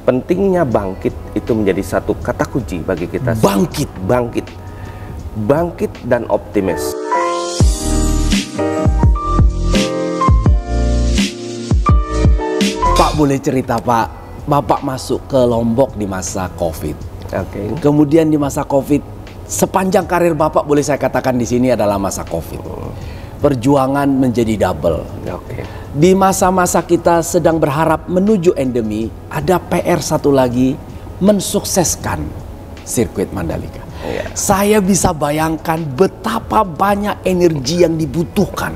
Pentingnya bangkit itu menjadi satu kata kunci bagi kita. Bangkit, bangkit, bangkit dan optimis. Pak, boleh cerita Pak, Bapak masuk ke Lombok di masa COVID. Oke. Kemudian di masa COVID, sepanjang karir Bapak boleh saya katakan di sini adalah masa COVID. Perjuangan menjadi double. Oke. Di masa-masa kita sedang berharap menuju endemi, ada PR satu lagi, mensukseskan sirkuit Mandalika. Iya. Saya bisa bayangkan betapa banyak energi yang dibutuhkan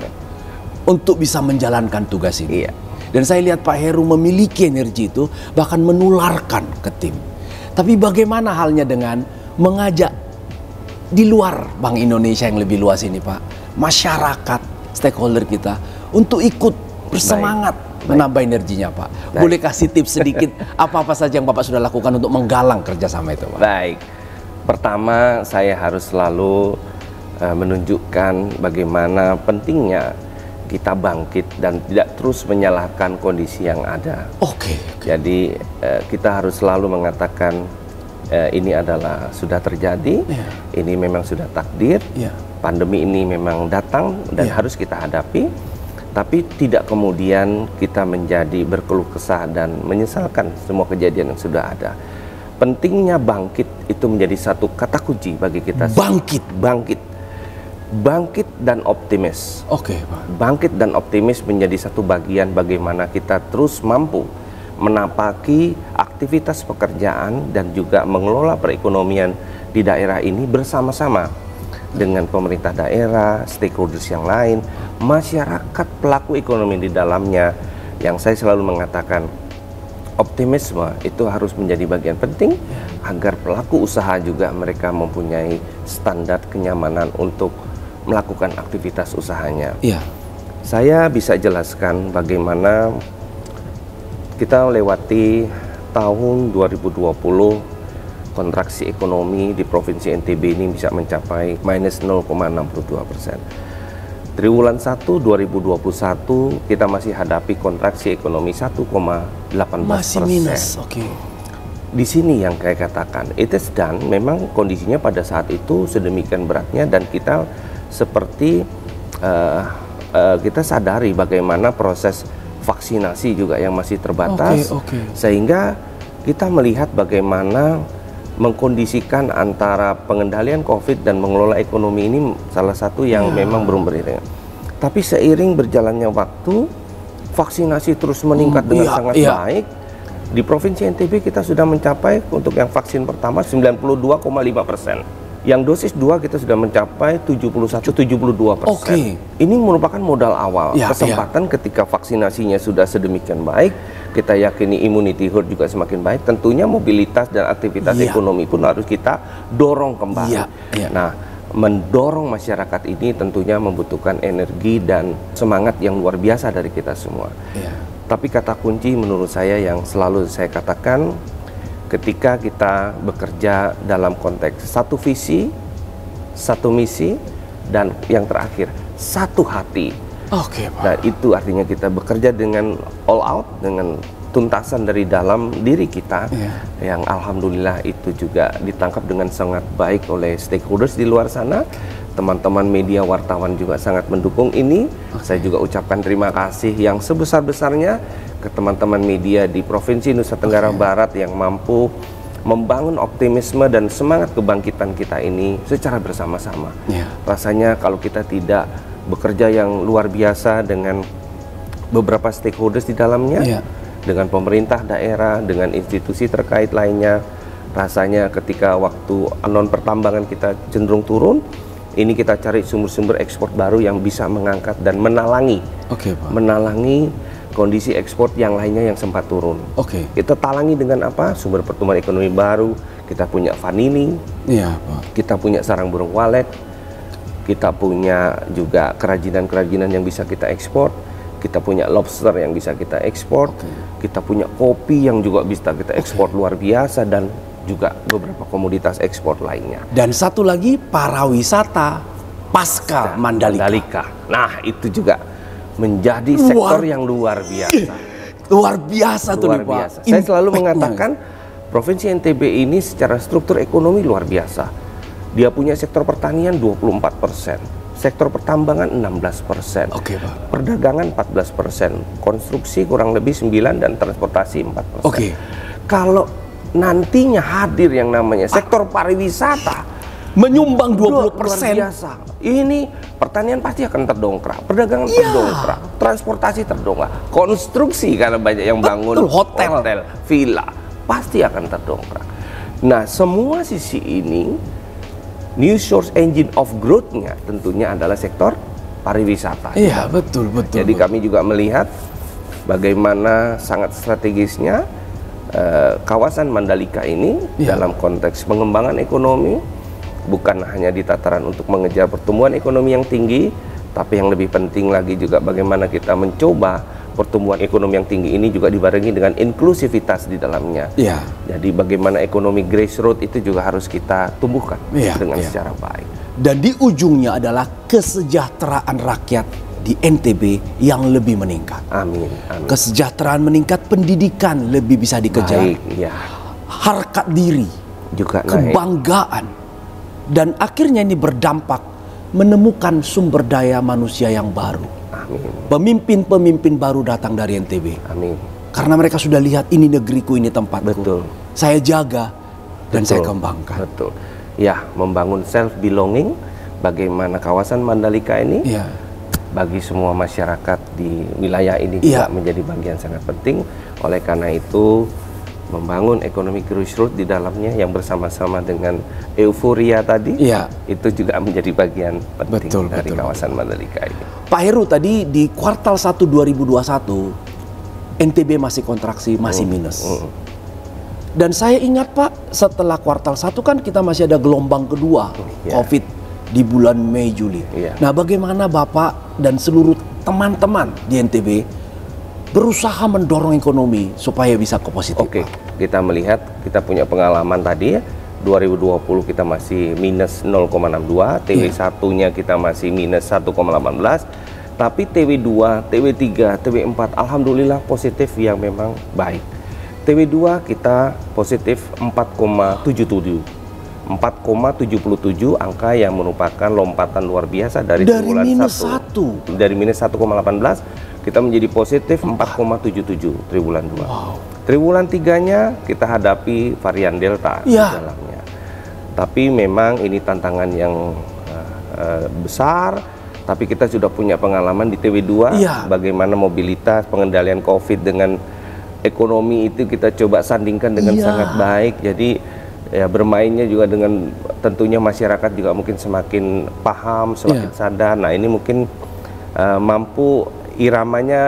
untuk bisa menjalankan tugas ini. Iya. Dan saya lihat Pak Heru memiliki energi itu, bahkan menularkan ke tim. Tapi bagaimana halnya dengan mengajak di luar Bank Indonesia yang lebih luas ini Pak, masyarakat, stakeholder kita untuk ikut bersemangat menambah energinya Pak. Boleh kasih tips sedikit apa-apa saja yang Bapak sudah lakukan untuk menggalang kerjasama itu Pak? Baik, pertama saya harus selalu menunjukkan bagaimana pentingnya kita bangkit dan tidak terus menyalahkan kondisi yang ada. Oke. Jadi kita harus selalu mengatakan ini adalah sudah terjadi, ini memang sudah takdir, pandemi ini memang datang dan harus kita hadapi. Tapi tidak kemudian kita menjadi berkeluh kesah dan menyesalkan semua kejadian yang sudah ada. Pentingnya bangkit itu menjadi satu kata kunci bagi kita. Bangkit, bangkit, bangkit dan optimis. Oke, Pak. Bangkit dan optimis menjadi satu bagian bagaimana kita terus mampu menapaki aktivitas pekerjaan dan juga mengelola perekonomian di daerah ini bersama-sama dengan pemerintah daerah, stakeholders yang lain, masyarakat pelaku ekonomi di dalamnya. Yang saya selalu mengatakan optimisme itu harus menjadi bagian penting agar pelaku usaha juga mereka mempunyai standar kenyamanan untuk melakukan aktivitas usahanya. Iya. Saya bisa jelaskan bagaimana kita lewati tahun 2020, kontraksi ekonomi di Provinsi NTB ini bisa mencapai minus 0,62%. Triwulan 1 2021 kita masih hadapi kontraksi ekonomi 1,18%. Masih minus, oke. Di sini yang saya katakan, it is done, memang kondisinya pada saat itu sedemikian beratnya dan kita seperti kita sadari bagaimana proses vaksinasi juga yang masih terbatas, sehingga kita melihat bagaimana mengkondisikan antara pengendalian COVID dan mengelola ekonomi ini salah satu yang memang belum beriringan. Tapi seiring berjalannya waktu, vaksinasi terus meningkat dengan sangat baik. Di Provinsi NTB kita sudah mencapai untuk yang vaksin pertama 92,5%. Yang dosis 2 kita sudah mencapai 71-72%. Ini merupakan modal awal, kesempatan ketika vaksinasinya sudah sedemikian baik, kita yakini immunity herd juga semakin baik, tentunya mobilitas dan aktivitas ekonomi pun harus kita dorong kembali. Nah, mendorong masyarakat ini tentunya membutuhkan energi dan semangat yang luar biasa dari kita semua. Tapi kata kunci menurut saya yang selalu saya katakan, ketika kita bekerja dalam konteks satu visi, satu misi, dan yang terakhir satu hati. Oke, Pak. Nah, itu artinya kita bekerja dengan all out, dengan tuntasan dari dalam diri kita, yang alhamdulillah itu juga ditangkap dengan sangat baik oleh stakeholders di luar sana. Teman-teman media wartawan juga sangat mendukung ini. Saya juga ucapkan terima kasih yang sebesar-besarnya ke teman-teman media di Provinsi Nusa Tenggara Barat yang mampu membangun optimisme dan semangat kebangkitan kita ini secara bersama-sama. Rasanya kalau kita tidak bekerja yang luar biasa dengan beberapa stakeholders di dalamnya, dengan pemerintah daerah, dengan institusi terkait lainnya, rasanya ketika waktu non pertambangan kita cenderung turun, ini kita cari sumber-sumber ekspor baru yang bisa mengangkat dan menalangi, menalangi kondisi ekspor yang lainnya yang sempat turun. Kita talangi dengan apa? Sumber pertumbuhan ekonomi baru. Kita punya vanili, kita punya sarang burung walet, kita punya juga kerajinan-kerajinan yang bisa kita ekspor, kita punya lobster yang bisa kita ekspor, kita punya kopi yang juga bisa kita ekspor luar biasa, dan juga beberapa komoditas ekspor lainnya. Dan satu lagi pariwisata pasca Mandalika. Nah, itu juga menjadi sektor yang luar biasa. Luar biasa tuh Luar nih, Pak. biasa. Saya selalu Impact-nya. mengatakan Provinsi NTB ini secara struktur ekonomi luar biasa. Dia punya sektor pertanian 24%, sektor pertambangan 16%, Oke, Pak. perdagangan 14%, konstruksi kurang lebih 9% dan transportasi 4%. Oke. Kalau nantinya hadir yang namanya sektor pariwisata Menyumbang 20%. luar biasa. Ini pertanian pasti akan terdongkrak, perdagangan Iya. terdongkrak, transportasi terdongkrak, konstruksi karena banyak yang bangun Betul, hotel. villa pasti akan terdongkrak. Nah, semua sisi ini new source engine of growth-nya tentunya adalah sektor pariwisata. Iya, betul. Jadi kami juga melihat bagaimana sangat strategisnya kawasan Mandalika ini dalam konteks pengembangan ekonomi, bukan hanya di tataran untuk mengejar pertumbuhan ekonomi yang tinggi, tapi yang lebih penting lagi juga bagaimana kita mencoba pertumbuhan ekonomi yang tinggi ini juga dibarengi dengan inklusivitas di dalamnya. Iya. Jadi bagaimana ekonomi grassroots itu juga harus kita tumbuhkan dengan Iya. secara baik. Dan di ujungnya adalah kesejahteraan rakyat di NTB yang lebih meningkat. Amin. Amin. Kesejahteraan meningkat, pendidikan lebih bisa dikejar. Baik, ya. Harkat diri, Juga naik. kebanggaan. Dan akhirnya ini berdampak menemukan sumber daya manusia yang baru. Amin. Pemimpin-pemimpin baru datang dari NTB. Amin. Karena mereka sudah lihat ini negeriku, ini tempatku. Betul. Saya jaga dan Betul. saya kembangkan. Betul. Ya, membangun self belonging bagaimana kawasan Mandalika ini Iya. bagi semua masyarakat di wilayah ini Iya. juga menjadi bagian sangat penting. Oleh karena itu membangun ekonomi grassroots di dalamnya yang bersama-sama dengan euforia tadi, Iya. itu juga menjadi bagian penting Betul, dari betul, kawasan Mandalika ini. Pak Heru, tadi di kuartal 1 2021 NTB masih kontraksi, masih minus. Dan saya ingat, Pak, setelah kuartal 1 kan kita masih ada gelombang kedua Iya. COVID di bulan Mei Juli. Iya. Nah, bagaimana Bapak dan seluruh teman-teman di NTB berusaha mendorong ekonomi supaya bisa ke positif? Oke, Pak? kita melihat kita punya pengalaman tadi ya. 2020 kita masih minus 0,62, TW1-nya kita masih minus 1,18, tapi TW2, TW3, TW4 alhamdulillah positif yang memang baik. TW2 kita positif 4,77. 4,77 angka yang merupakan lompatan luar biasa dari triwulan minus 1. Dari minus 1,18 kita menjadi positif 4,77 triwulan 2. Wow. Triwulan 3-nya kita hadapi varian Delta di Ya. dalamnya. Tapi memang ini tantangan yang besar, tapi kita sudah punya pengalaman di TW2 Ya. bagaimana mobilitas, pengendalian COVID dengan ekonomi itu kita coba sandingkan dengan Ya. sangat baik. Jadi ya bermainnya juga dengan tentunya masyarakat juga mungkin semakin paham, semakin sadar. Nah, ini mungkin mampu iramanya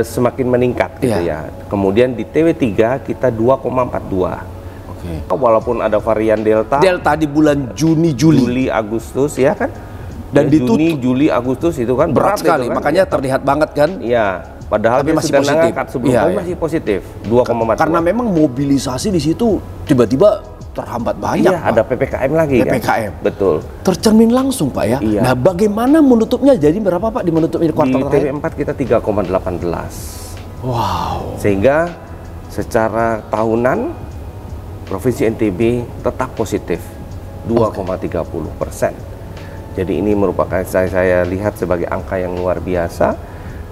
semakin meningkat gitu ya. Kemudian di TW3 kita 2,42. Oke. Walaupun ada varian Delta, Delta di bulan Juni, Juli. Agustus ya kan. Dan Ya, ditutup. Juni, Juli, Agustus itu kan Berat sekali, itu kan. makanya terlihat banget kan. Iya, padahal Tapi dia masih sudah positif. mengangkat sebelum Iya, tapi iya. masih positif 2,42. Karena memang mobilisasi di situ tiba-tiba terhambat banyak. iya, Pak. ada PPKM lagi PPKM. kan. Betul. Tercermin langsung, Pak, ya. Iya. Nah, bagaimana menutupnya? Jadi berapa, Pak, di menutupnya di Di kuartal terakhir? TW4 kita 3,18. Wow. Sehingga secara tahunan Provinsi NTB tetap positif 2,30%. Jadi ini merupakan saya lihat sebagai angka yang luar biasa,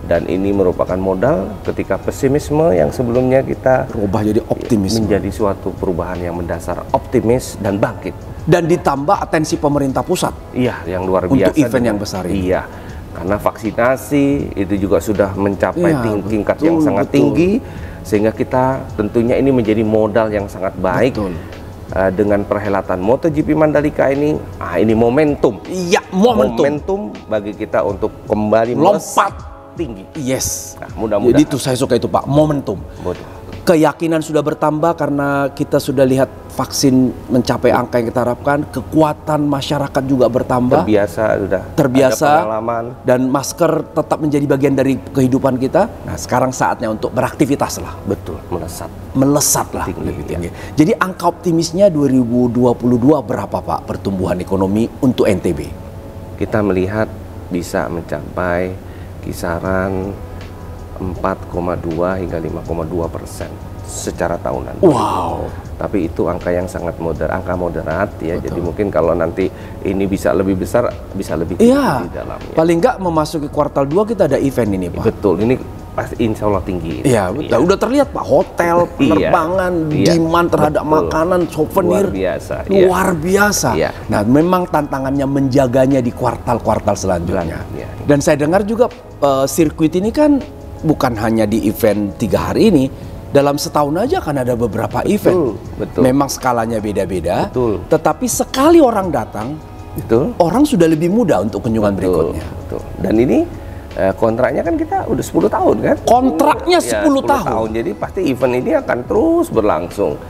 dan ini merupakan modal ketika pesimisme yang sebelumnya kita Berubah jadi optimisme. menjadi suatu perubahan yang mendasar, optimis dan bangkit. Dan ditambah atensi pemerintah pusat. Iya, yang luar Untuk biasa event yang besar ini. Iya, karena vaksinasi itu juga sudah mencapai Iya, tingkat betul, yang sangat betul. tinggi, sehingga kita tentunya ini menjadi modal yang sangat baik. Betul. Dengan perhelatan MotoGP Mandalika ini, ini momentum. Iya, momentum. Bagi kita untuk kembali Lompat tinggi. Yes. Nah, mudah-mudahan. Jadi itu saya suka itu, Pak, momentum. Betul. Keyakinan sudah bertambah karena kita sudah lihat vaksin mencapai angka yang kita harapkan, kekuatan masyarakat juga bertambah, Terbiasa, terbiasa, ada pengalaman. dan masker tetap menjadi bagian dari kehidupan kita. Nah, sekarang saatnya untuk beraktivitas lah, Betul, melesat lah Tinggi, lebih tinggi. Jadi angka optimisnya 2022 berapa, Pak, pertumbuhan ekonomi untuk NTB? Kita melihat bisa mencapai kisaran 4,2 hingga 5,2% secara tahunan. Wow. Tapi itu angka yang sangat angka moderat ya. Betul. Jadi mungkin kalau nanti ini bisa lebih besar, bisa lebih tinggi Iya. di dalamnya. Paling nggak memasuki kuartal 2 kita ada event ini, Pak. Betul, ini pasti insya Allah tinggi. Iya, betul. Udah terlihat Pak, hotel, penerbangan, demand terhadap makanan, souvenir luar biasa. Luar biasa. Iya. Nah, memang tantangannya menjaganya di kuartal-kuartal selanjutnya. Iya. Dan saya dengar juga sirkuit ini kan bukan hanya di event 3 hari ini, dalam setahun aja kan ada beberapa event. Betul. Memang skalanya beda-beda. Betul. Tetapi sekali orang datang, Betul. orang sudah lebih mudah untuk kunjungan berikutnya. Betul. Dan ini kontraknya kan kita udah 10 tahun kan? Kontraknya 10 tahun. Jadi pasti event ini akan terus berlangsung.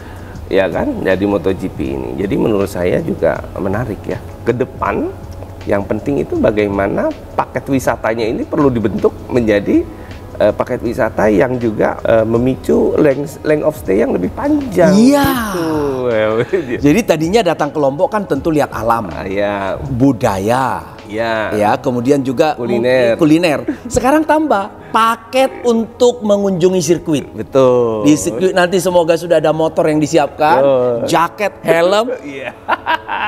Ya kan? Jadi MotoGP ini. Jadi menurut saya juga menarik ya. Ke depan yang penting itu bagaimana paket wisatanya ini perlu dibentuk menjadi paket wisata yang juga memicu length of stay yang lebih panjang. Iya. Gitu. Jadi tadinya datang ke Lombok kan tentu lihat alam, Ya, budaya, ya, kemudian juga kuliner. Sekarang tambah paket untuk mengunjungi sirkuit. Betul. Di sirkuit nanti semoga sudah ada motor yang disiapkan, jaket, helm. Iya.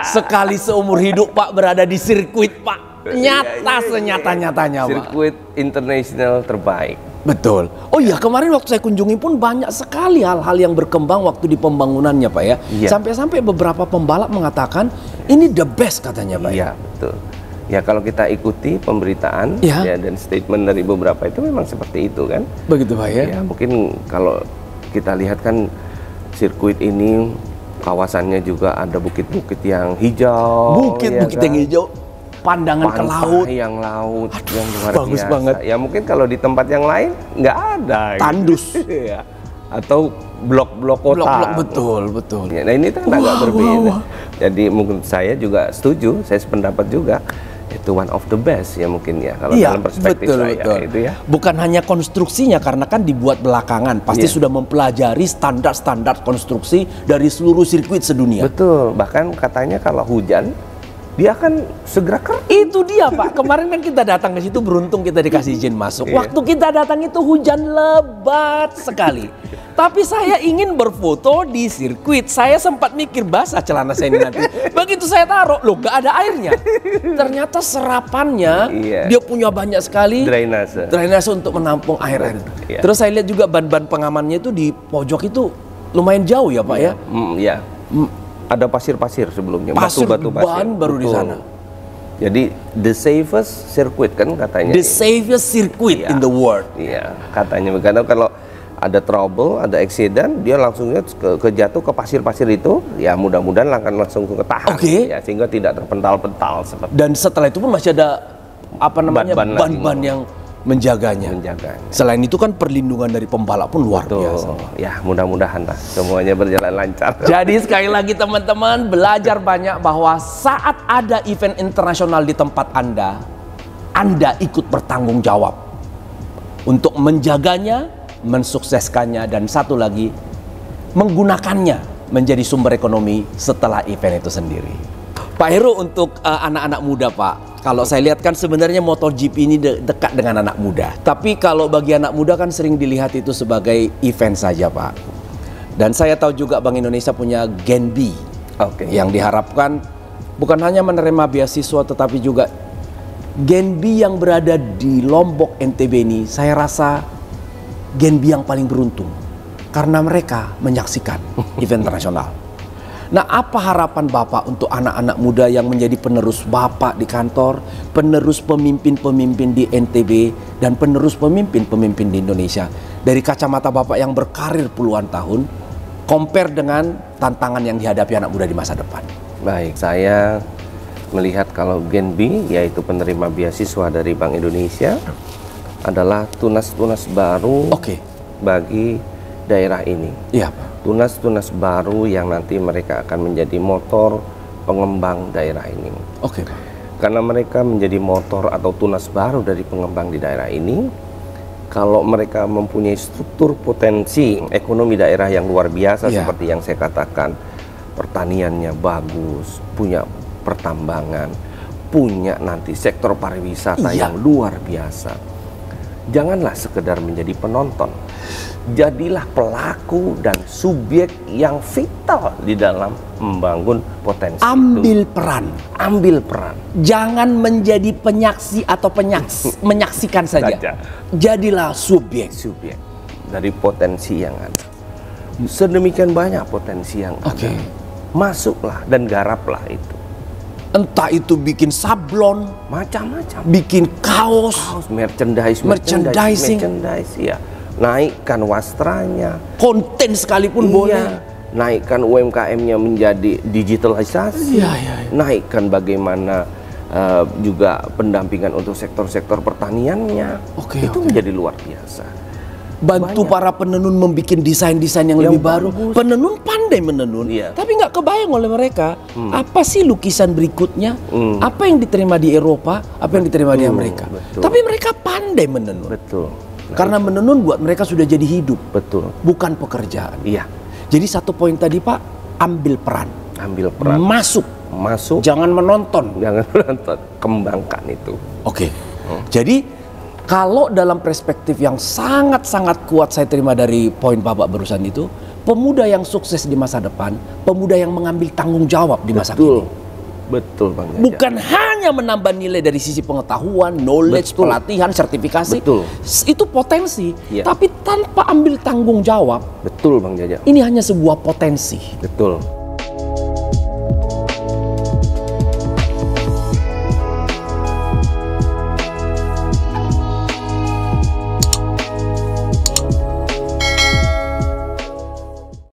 Sekali seumur hidup Pak berada di sirkuit Pak. Nyata senyata-nyatanya Pak. Sirkuit internasional terbaik. Betul. Oh iya, kemarin waktu saya kunjungi pun banyak sekali hal-hal yang berkembang waktu di pembangunannya Pak ya. Iya. Sampai-sampai beberapa pembalap mengatakan ini the best katanya Pak. Iya, betul. Ya kalau kita ikuti pemberitaan Ya. dan statement dari beberapa itu memang seperti itu kan. Begitu Pak ya. Ya mungkin kalau kita lihat kan sirkuit ini kawasannya juga ada bukit-bukit yang hijau. Bukit-bukit ya yang kan? hijau, pandangan ke laut. yang laut yang luar bagus biasa. banget. Ya mungkin kalau di tempat yang lain nggak ada. Tandus. Iya. Atau blok-blok kota. Blok-blok, betul. Ya, nah ini kan agak berbeda. Jadi mungkin saya juga setuju, saya sependapat juga. Itu one of the best ya mungkin ya kalau dalam perspektif saya itu ya. Bukan hanya konstruksinya karena kan dibuat belakangan, pasti sudah mempelajari standar-standar konstruksi dari seluruh sirkuit sedunia. Betul, bahkan katanya kalau hujan dia akan segera kering. Itu dia Pak, kemarin kan kita datang ke situ beruntung kita dikasih izin masuk. Waktu kita datang itu hujan lebat sekali. Tapi saya ingin berfoto di sirkuit. Saya sempat mikir basah celana saya ini nanti. Begitu saya taruh, loh gak ada airnya. Ternyata serapannya dia punya banyak sekali drainase untuk menampung air-air. Terus saya lihat juga ban-ban pengamannya itu di pojok itu lumayan jauh ya Pak ya. Iya. Ada pasir-pasir sebelumnya, batu-batu pasir. Baru di sana. Jadi the safest circuit kan katanya. The safest circuit in the world. Iya, katanya begitu. Kalau ada trouble, ada accident, dia langsungnya jatuh ke pasir-pasir itu, ya mudah-mudahan akan langsung ketahan, ya, sehingga tidak terpental-pental. Dan setelah itu pun masih ada ban-ban yang menjaganya. Selain itu kan perlindungan dari pembalap pun luar biasa. Ya mudah-mudahan lah semuanya berjalan lancar. Jadi sekali lagi teman-teman belajar banyak bahwa saat ada event internasional di tempat Anda ikut bertanggung jawab untuk menjaganya, mensukseskannya, dan satu lagi menggunakannya menjadi sumber ekonomi setelah event itu sendiri. Pak Heru, untuk anak-anak muda Pak, kalau saya lihat kan sebenarnya MotoGP ini dekat dengan anak muda. Tapi kalau bagi anak muda kan sering dilihat itu sebagai event saja Pak. Dan saya tahu juga Bank Indonesia punya Gen B yang diharapkan bukan hanya menerima beasiswa tetapi juga Gen B yang berada di Lombok NTB ini, saya rasa Gen B yang paling beruntung karena mereka menyaksikan event internasional. Nah, apa harapan Bapak untuk anak-anak muda yang menjadi penerus Bapak di kantor, penerus pemimpin-pemimpin di NTB, dan penerus pemimpin-pemimpin di Indonesia? Dari kacamata Bapak yang berkarir puluhan tahun, compare dengan tantangan yang dihadapi anak muda di masa depan. Baik, saya melihat kalau Gen B, yaitu penerima beasiswa dari Bank Indonesia, adalah tunas-tunas baru bagi daerah ini. Iya, Pak. Tunas-tunas baru yang nanti mereka akan menjadi motor pengembang daerah ini. Karena mereka menjadi motor atau tunas baru dari pengembang di daerah ini, kalau mereka mempunyai struktur potensi ekonomi daerah yang luar biasa seperti yang saya katakan, pertaniannya bagus, punya pertambangan, punya nanti sektor pariwisata yang luar biasa. Janganlah sekedar menjadi penonton. Jadilah pelaku dan subjek yang vital di dalam membangun potensi. Ambil peran. Ambil peran. Jangan menjadi penyaksi atau menyaksikan saja. Jadilah subjek. Subjek dari potensi yang ada. Sedemikian banyak potensi yang ada. Masuklah dan garaplah itu. Entah itu bikin sablon, macam-macam, bikin kaos, merchandising, ya. Naikkan wastranya, konten sekalipun boleh. Naikkan UMKM-nya menjadi digitalisasi, naikkan bagaimana juga pendampingan untuk sektor-sektor pertaniannya. Itu menjadi luar biasa. Bantu para penenun membuat desain-desain yang lebih baru. Penenun pandai menenun, tapi nggak kebayang oleh mereka apa sih lukisan berikutnya, apa yang diterima di Eropa, apa yang diterima di Amerika. Tapi mereka pandai menenun. Karena menenun buat mereka sudah jadi hidup, bukan pekerjaan. Jadi satu poin tadi Pak, ambil peran, masuk, jangan menonton, kembangkan itu. Jadi kalau dalam perspektif yang sangat-sangat kuat saya terima dari poin Bapak barusan itu, pemuda yang sukses di masa depan, pemuda yang mengambil tanggung jawab di masa kini. Betul Bang Jaja. Bukan hanya menambah nilai dari sisi pengetahuan, knowledge, pelatihan, sertifikasi. Itu potensi. Tapi tanpa ambil tanggung jawab. Betul Bang Jaja. Ini hanya sebuah potensi. Betul.